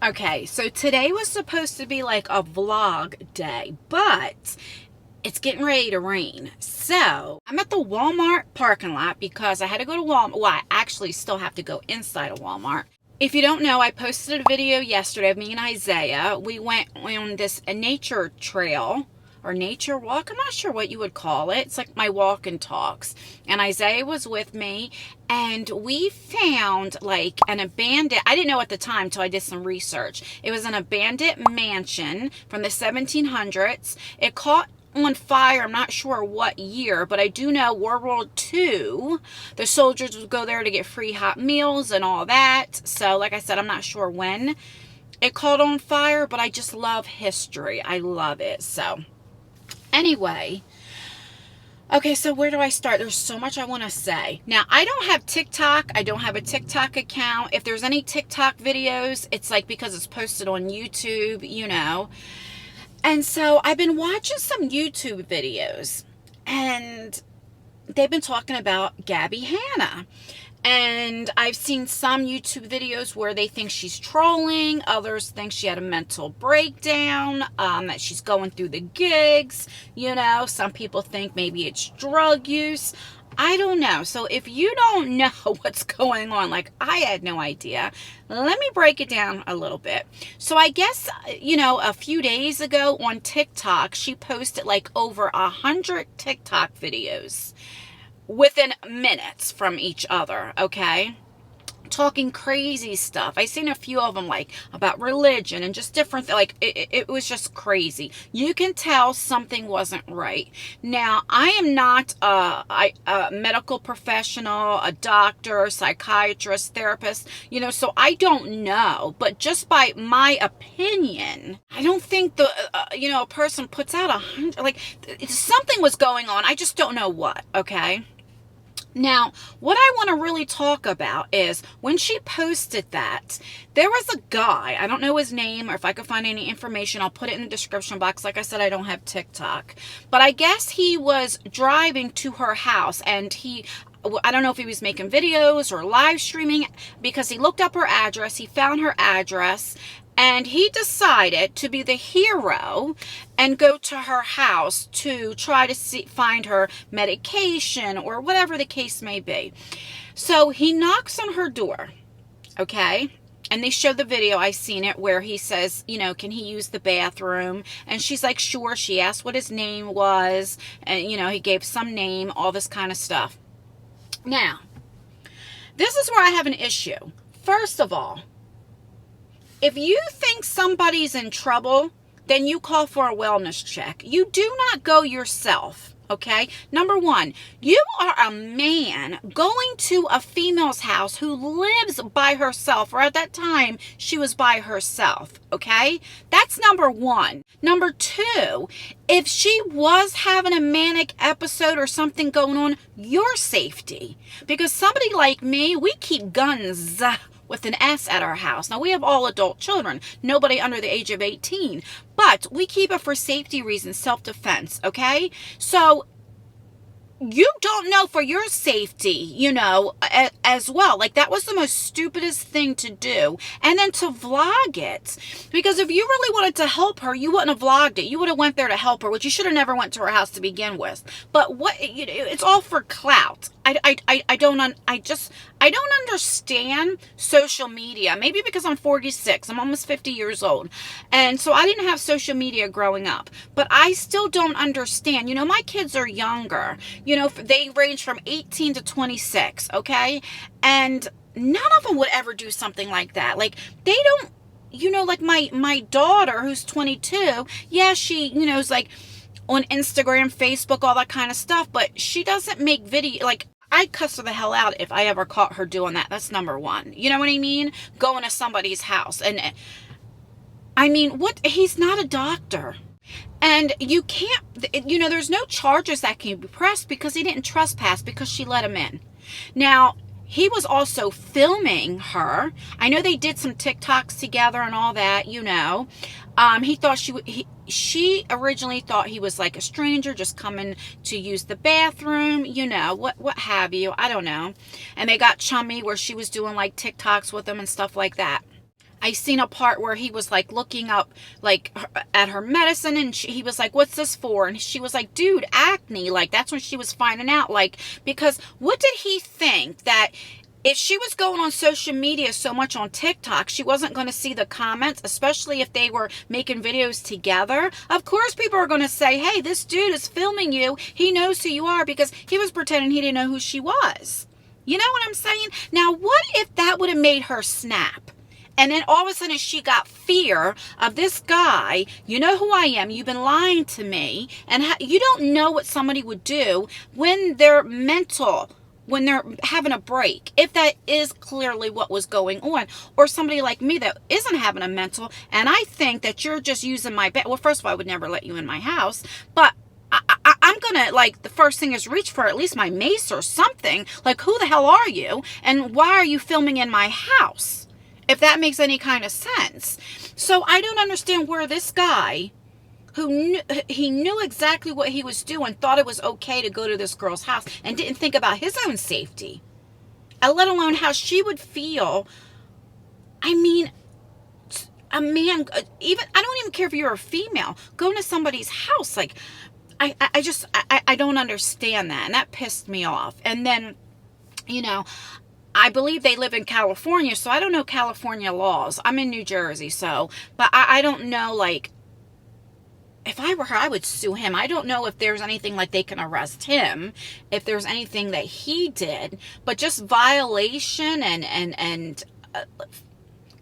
Okay, so today was supposed to be like a vlog day, but it's getting ready to rain. So I'm at the Walmart parking lot because I had to go to Walmart. Well, I actually still have to go inside of Walmart. If you don't know, I posted a video yesterday of me and Isaiah. We went on this nature trail or nature walk. I'm not sure what you would call it. It's like my walk and talks. And Isaiah was with me, and we found like an abandoned, I didn't know at the time until I did some research. It was an abandoned mansion from the 1700s. It caught on fire. I'm not sure what year, but I do know World War II, the soldiers would go there to get free hot meals and all that. So like I said, I'm not sure when it caught on fire, but I just love history. I love it. So anyway, okay, so where do I start? There's so much I want to say. Now, I don't have TikTok. I don't have a TikTok account. If there's any TikTok videos, it's like because it's posted on YouTube, you know. And so I've been watching some YouTube videos, and they've been talking about Gabbie Hanna. And I've seen some YouTube videos where they think she's trolling. Others think she had a mental breakdown, that she's going through the gigs. You know, some people think maybe it's drug use. I don't know. So if you don't know what's going on, like I had no idea, let me break it down a little bit. So I guess, you know, a few days ago on TikTok, she posted like over 100 TikTok videos within minutes from each other, okay? Talking crazy stuff. I seen a few of them like about religion and just different, like it was just crazy. You can tell something wasn't right. Now, I am not a medical professional, a doctor, psychiatrist, therapist, you know, so I don't know, but just by my opinion, I don't think the, you know, a person puts out 100, like something was going on. I just don't know what, okay? Now, what I want to really talk about is when she posted that, there was a guy, I don't know his name, or if I could find any information, I'll put it in the description box. Like I said, I don't have TikTok, but I guess he was driving to her house, and I don't know if he was making videos or live streaming, because he looked up her address, he found her address, and he decided to be the hero and go to her house to try to find her medication or whatever the case may be. So he knocks on her door, okay? And they show the video, I seen it, where he says, you know, can he use the bathroom? And she's like, sure. She asked what his name was. And, you know, he gave some name, all this kind of stuff. Now, this is where I have an issue. First of all, if you think somebody's in trouble, then you call for a wellness check. You do not go yourself, okay? Number one, you are a man going to a female's house who lives by herself, or at that time, she was by herself, okay? That's number one. Number two, if she was having a manic episode or something going on, your safety. Because somebody like me, we keep guns with an S at our house. Now, we have all adult children, nobody under the age of 18, but we keep it for safety reasons, self-defense, okay? So you don't know for your safety, you know, as well. Like, that was the most stupidest thing to do. And then to vlog it. Because if you really wanted to help her, you wouldn't have vlogged it. You would have went there to help her, which you should have never went to her house to begin with. But what, you know, it's all for clout. I don't understand social media. Maybe because I'm 46. I'm almost 50 years old. And so I didn't have social media growing up. But I still don't understand. You know, my kids are younger. You know, they range from 18 to 26, okay? And none of them would ever do something like that. Like, they don't, you know, like my daughter, who's 22, yeah, she, you know, is like on Instagram, Facebook, all that kind of stuff, but she doesn't make video, like, I'd cuss her the hell out if I ever caught her doing that. That's number one. You know what I mean? Going to somebody's house. And I mean, he's not a doctor. And you can't, you know, there's no charges that can be pressed because he didn't trespass because she let him in. Now, he was also filming her. I know they did some TikToks together and all that, you know. He thought she originally thought he was like a stranger just coming to use the bathroom, you know, what have you. I don't know. And they got chummy where she was doing like TikToks with him and stuff like that. I seen a part where he was like looking up like at her medicine, and he was like, what's this for? And she was like, dude, acne. Like, that's when she was finding out, like, because what did he think that if she was going on social media so much on TikTok, she wasn't going to see the comments, especially if they were making videos together? Of course people are going to say, hey, this dude is filming you. He knows who you are, because he was pretending he didn't know who she was. You know what I'm saying? Now, what if that would have made her snap? And then all of a sudden she got fear of this guy. You know who I am. You've been lying to me. And you don't know what somebody would do when they're mental, when they're having a break, if that is clearly what was going on. Or somebody like me that isn't having a mental, and I think that you're just using my bed. Well, first of all, I would never let you in my house, but I'm gonna, like, the first thing is reach for at least my mace or something. Like, who the hell are you? And why are you filming in my house? If that makes any kind of sense. So I don't understand where this guy, who knew exactly what he was doing, thought it was okay to go to this girl's house and didn't think about his own safety, and let alone how she would feel. I mean, a man, even, I don't even care if you're a female, going to somebody's house. Like, I don't understand that. And that pissed me off. And then, you know, I believe they live in California, so I don't know California laws. I'm in New Jersey, so, but I don't know, like, if I were her, I would sue him. I don't know if there's anything like they can arrest him, if there's anything that he did, but just violation and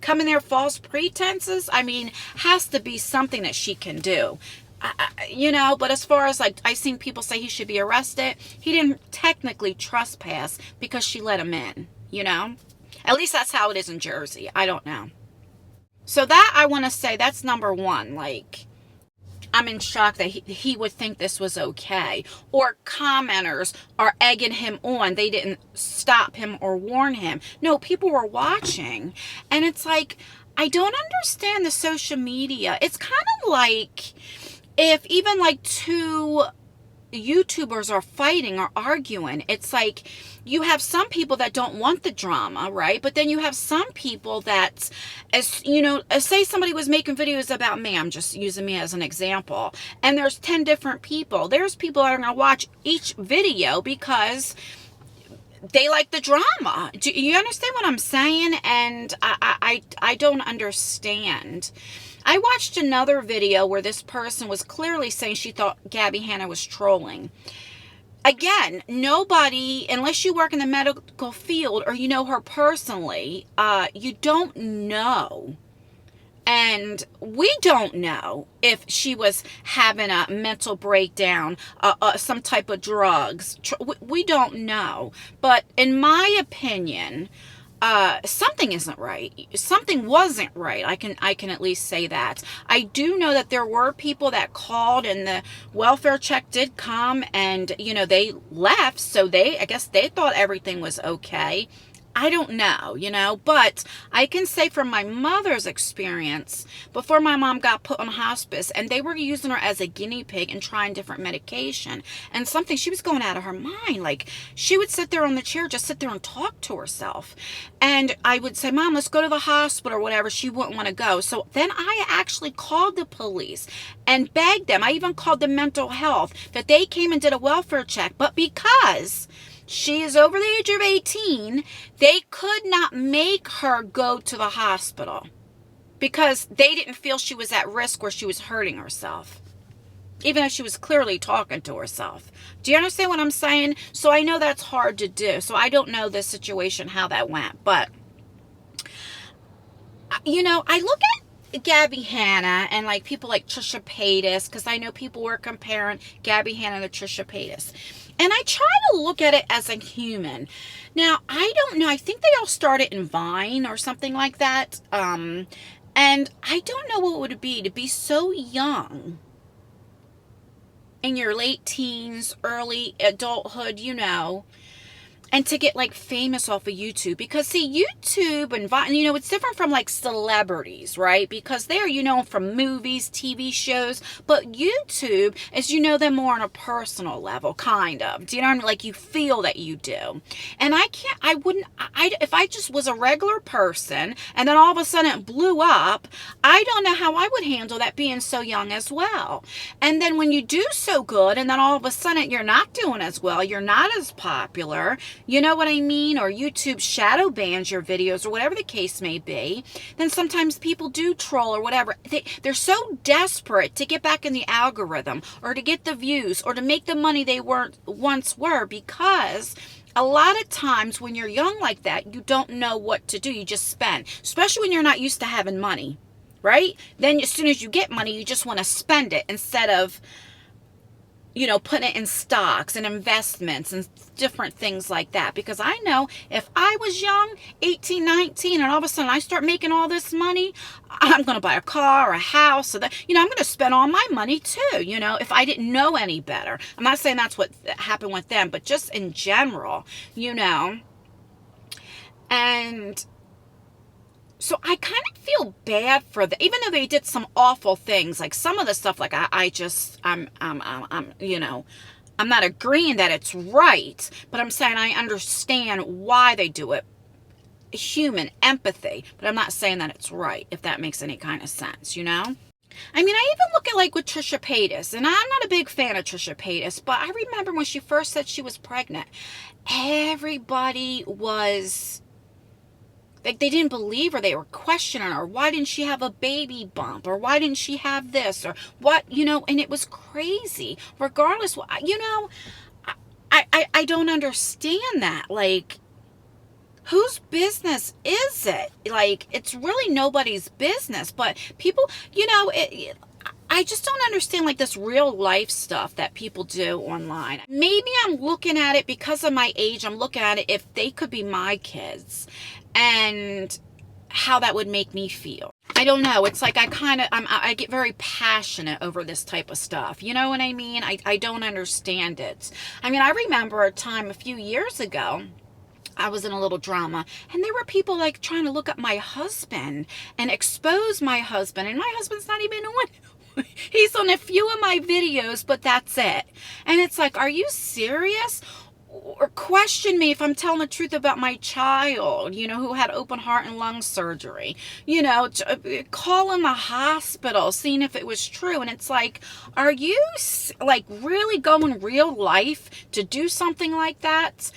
coming there false pretenses, I mean, has to be something that she can do. You know, but as far as, like, I seen people say he should be arrested. He didn't technically trespass because she let him in, you know. At least that's how it is in Jersey. I don't know. So that, I want to say, that's number one. Like, I'm in shock that he would think this was okay. Or commenters are egging him on. They didn't stop him or warn him. No, people were watching. And it's like, I don't understand the social media. It's kind of like if even like two YouTubers are fighting or arguing, it's like you have some people that don't want the drama, right? But then you have some people that, as you know, say somebody was making videos about me, I'm just using me as an example, and there's 10 different people. There's people that are going to watch each video because they like the drama. Do you understand what I'm saying? And I don't understand. I watched another video where this person was clearly saying she thought Gabbie Hanna was trolling. Again, nobody, unless you work in the medical field or you know her personally, you don't know. And we don't know if she was having a mental breakdown, some type of drugs. We don't know. But in my opinion, something isn't right. Something wasn't right. I can at least say that. I do know that there were people that called and the welfare check did come, and, you know, they left. So I guess they thought everything was okay. I don't know, you know, but I can say from my mother's experience, before my mom got put on hospice, and they were using her as a guinea pig and trying different medication, and something, she was going out of her mind. Like, she would sit there on the chair, just sit there and talk to herself. And I would say, Mom, let's go to the hospital or whatever. She wouldn't want to go. So then I actually called the police and begged them. I even called the mental health that they came and did a welfare check. But because she is over the age of 18, they could not make her go to the hospital because they didn't feel she was at risk where she was hurting herself, even though she was clearly talking to herself. Do you understand what I'm saying? So I know that's hard to do. So I don't know this situation, how that went. But, you know, I look at Gabbie Hanna and like people like Trisha Paytas, because I know people were comparing Gabbie Hanna to Trisha Paytas. And I try to look at it as a human. Now, I don't know. I think they all started in Vine or something like that. And I don't know what it would be to be so young in your late teens, early adulthood, you know, and to get like famous off of YouTube. Because see, YouTube and it's different from like celebrities, right? Because they're, from movies, TV shows, but YouTube is, them more on a personal level, kind of. Do you know what I mean? Like, you feel that you do. And if I just was a regular person and then all of a sudden it blew up, I don't know how I would handle that being so young as well. And then when you do so good and then all of a sudden you're not doing as well, you're not as popular, you know what I mean? Or YouTube shadow bans your videos or whatever the case may be, then sometimes people do troll or whatever. They're so desperate to get back in the algorithm or to get the views or to make the money they once were, because a lot of times when you're young like that, you don't know what to do. You just spend, especially when you're not used to having money, right? Then as soon as you get money, you just want to spend it instead of putting it in stocks and investments and different things like that. Because I know if I was young, 18, 19, and all of a sudden I start making all this money, I'm going to buy a car or a house. So that, I'm going to spend all my money too, if I didn't know any better. I'm not saying that's what happened with them, but just in general, and so I kind of feel bad for them, even though they did some awful things. Like some of the stuff, like I'm not agreeing that it's right, but I'm saying I understand why they do it. Human empathy, but I'm not saying that it's right, if that makes any kind of sense, I mean, I even look at like with Trisha Paytas, and I'm not a big fan of Trisha Paytas, but I remember when she first said she was pregnant, everybody was like, they didn't believe her. They were questioning her. Why didn't she have a baby bump? Or why didn't she have this? Or what, and it was crazy. Regardless, I don't understand that. Like, whose business is it? Like, it's really nobody's business. But people, I just don't understand like this real life stuff that people do online. Maybe I'm looking at it because of my age. I'm looking at it if they could be my kids and how that would make me feel. I don't know. It's like I get very passionate over this type of stuff. You know what I mean? I don't understand it. I mean, I remember a time a few years ago, I was in a little drama, and there were people like trying to look up my husband and expose my husband, and my husband's not even on. He's on a few of my videos, but that's it. And it's like, are you serious? Or question me if I'm telling the truth about my child, who had open heart and lung surgery, calling the hospital, seeing if it was true. And it's like, are you like really going real life to do something like that?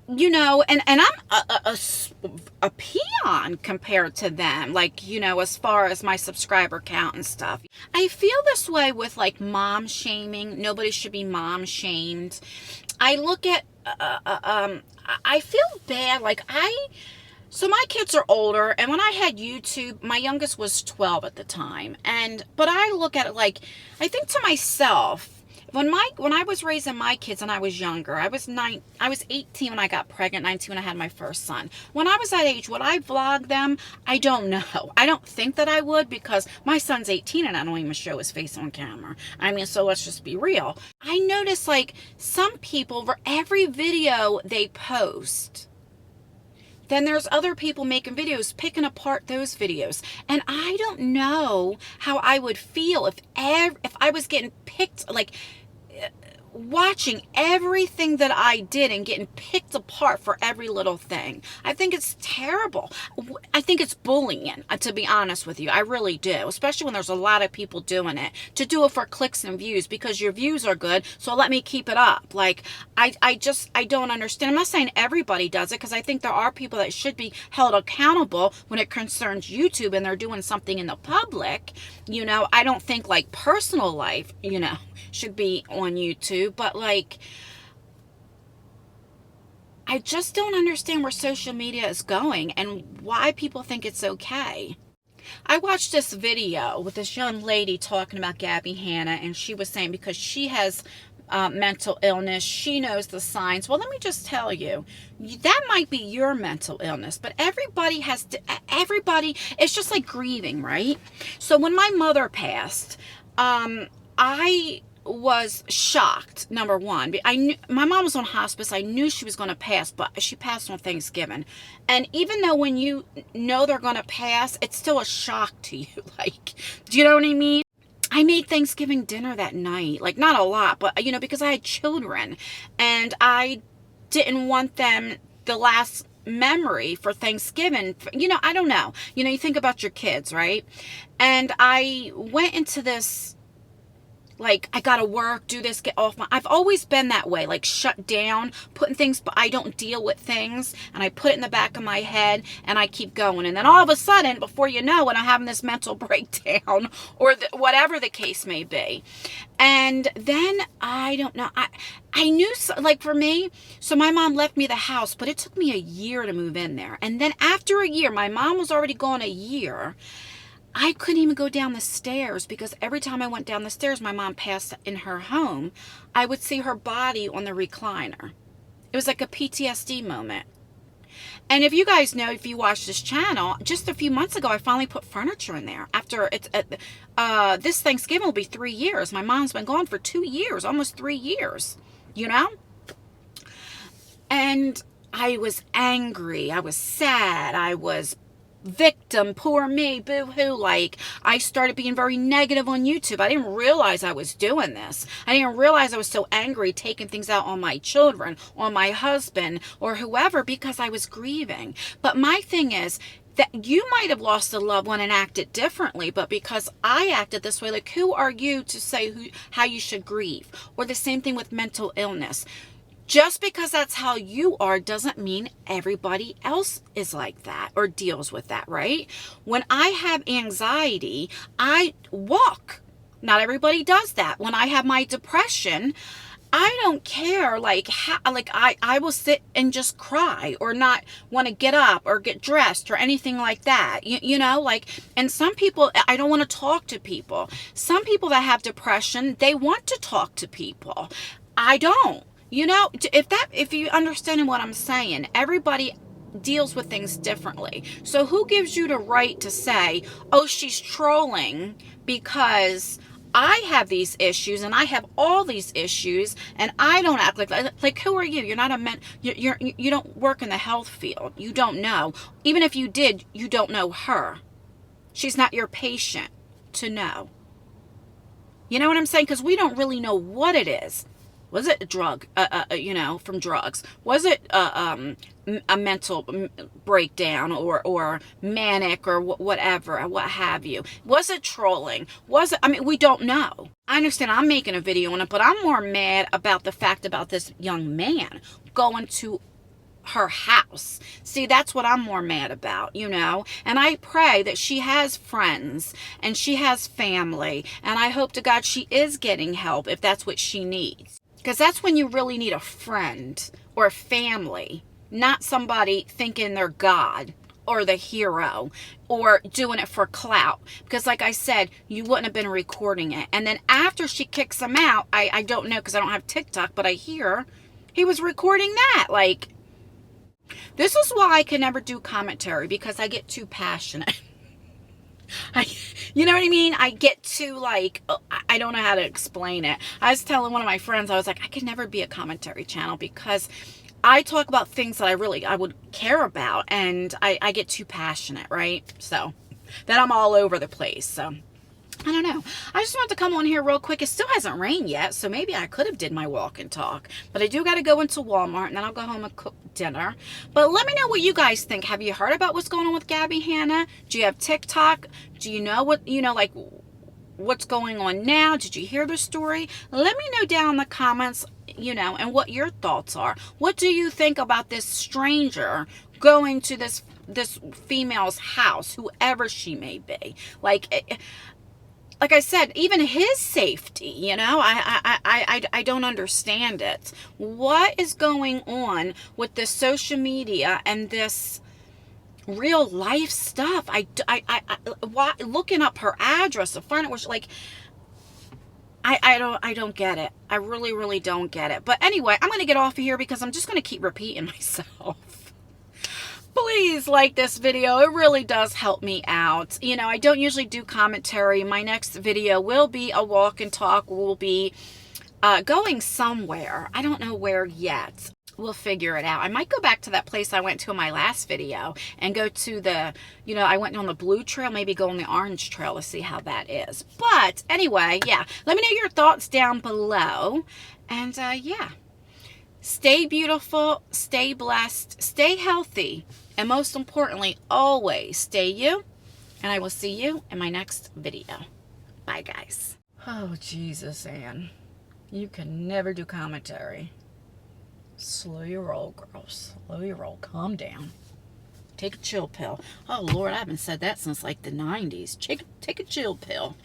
And I'm a peon compared to them, like, as far as my subscriber count and stuff. I feel this way with like mom shaming. Nobody should be mom shamed. I look at, I feel bad. Like so my kids are older, and when I had YouTube, my youngest was 12 at the time. But I look at it like, I think to myself, when I was raising my kids and I was younger, I was 18 when I got pregnant, 19 when I had my first son. When I was that age, would I vlog them? I don't know. I don't think that I would, because my son's 18 and I don't even show his face on camera. I mean, so let's just be real. I notice like some people, for every video they post, then there's other people making videos, picking apart those videos. And I don't know how I would feel if I was getting picked, like watching everything that I did and getting picked apart for every little thing. I think it's terrible. I think it's bullying, to be honest with you. I really do, especially when there's a lot of people doing it, to do it for clicks and views, because your views are good, so let me keep it up. Like, I don't understand. I'm not saying everybody does it, because I think there are people that should be held accountable when it concerns YouTube and they're doing something in the public. I don't think like personal life, should be on YouTube, but like, I just don't understand where social media is going and why people think it's okay. I watched this video with this young lady talking about Gabbie Hanna, and she was saying because she has mental illness, she knows the signs. Well, let me just tell you, that might be your mental illness, but everybody it's just like grieving, right? So when my mother passed, was shocked, number one. I knew my mom was on hospice. I knew she was going to pass, but she passed on Thanksgiving. And even though when you know they're going to pass, it's still a shock to you. Like, do you know what I mean? I made Thanksgiving dinner that night. Like, not a lot, but, you know, because I had children. And I didn't want them the last memory for Thanksgiving. You know, I don't know. You know, you think about your kids, right? And I went into this, like, I gotta work, do this, get off my... I've always been that way, like, shut down, putting things... But I don't deal with things, and I put it in the back of my head, and I keep going. And then all of a sudden, before you know it, I'm having this mental breakdown, or whatever the case may be. And then, I don't know, I knew, like, for me, so my mom left me the house, but it took me a year to move in there. And then after a year, my mom was already gone a year, I couldn't even go down the stairs because every time I went down the stairs, my mom passed in her home, I would see her body on the recliner. It was like a PTSD moment. And if you guys know, if you watch this channel, just a few months ago, I finally put furniture in there. After this Thanksgiving will be 3 years. My mom's been gone for 2 years, almost 3 years, you know? And I was angry. I was sad. I was victim, poor me, boo-hoo. Like, I started being very negative on YouTube. I didn't realize I was doing this. I didn't realize I was so angry, taking things out on my children, on my husband, or whoever, because I was grieving. But my thing is that you might have lost a loved one and acted differently, but because I acted this way, like, who are you to say how you should grieve? Or the same thing with mental illness. Just because that's how you are doesn't mean everybody else is like that or deals with that, right? When I have anxiety, I walk. Not everybody does that. When I have my depression, I don't care, like, I will sit and just cry or not want to get up or get dressed or anything like that. You know, like, and some people, I don't want to talk to people. Some people that have depression, they want to talk to people. I don't. You know, if you understand what I'm saying, everybody deals with things differently. So who gives you the right to say, oh, she's trolling because I have these issues and I have all these issues and I don't act like who are you? You're not you don't work in the health field. You don't know. Even if you did, you don't know her. She's not your patient to know. You know what I'm saying? Because we don't really know what it is. Was it a drug, you know, from drugs? Was it a mental breakdown or manic or whatever, what have you? Was it trolling? Was it, I mean, we don't know. I understand I'm making a video on it, but I'm more mad about the fact about this young man going to her house. See, that's what I'm more mad about, you know? And I pray that she has friends and she has family. And I hope to God she is getting help if that's what she needs. Because that's when you really need a friend or a family, not somebody thinking they're God or the hero or doing it for clout. Because like I said, you wouldn't have been recording it. And then after she kicks him out, I don't know because I don't have TikTok, but I hear he was recording that. Like, this is why I can never do commentary because I get too passionate. You know what I mean? I get to, like, I don't know how to explain it. I was telling one of my friends, I was like, I could never be a commentary channel because I talk about things that I would care about, and I get too passionate, right? So, then I'm all over the place, so... I don't know. I just wanted to come on here real quick. It still hasn't rained yet, so maybe I could have did my walk and talk. But I do got to go into Walmart, and then I'll go home and cook dinner. But let me know what you guys think. Have you heard about what's going on with Gabbie Hanna? Do you have TikTok? Do you know what, you know, like, what's going on now? Did you hear the story? Let me know down in the comments, you know, and what your thoughts are. What do you think about this stranger going to this female's house, whoever she may be? Like I said, even his safety, you know, I don't understand it. What is going on with this social media and this real life stuff? Looking up her address to find out where she, like, I don't get it. I really, really don't get it. But anyway, I'm going to get off of here because I'm just going to keep repeating myself. please like this video. It really does help me out. You know, I don't usually do commentary. My next video will be a walk and talk. We'll be going somewhere. I don't know where yet. We'll figure it out. I might go back to that place I went to in my last video and go to the, you know, I went on the blue trail, maybe go on the orange trail to see how that is. But anyway, yeah, let me know your thoughts down below. And yeah, stay beautiful, stay blessed, stay healthy, and most importantly, always stay you. And I will see you in my next video. Bye, guys. Oh, Jesus, Ann. You can never do commentary. Slow your roll, girl. Slow your roll. Calm down. Take a chill pill. Oh, Lord, I haven't said that since like the 90s. Take a chill pill.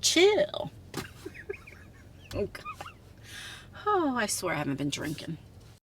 Chill. Oh, God. Oh, I swear I haven't been drinking.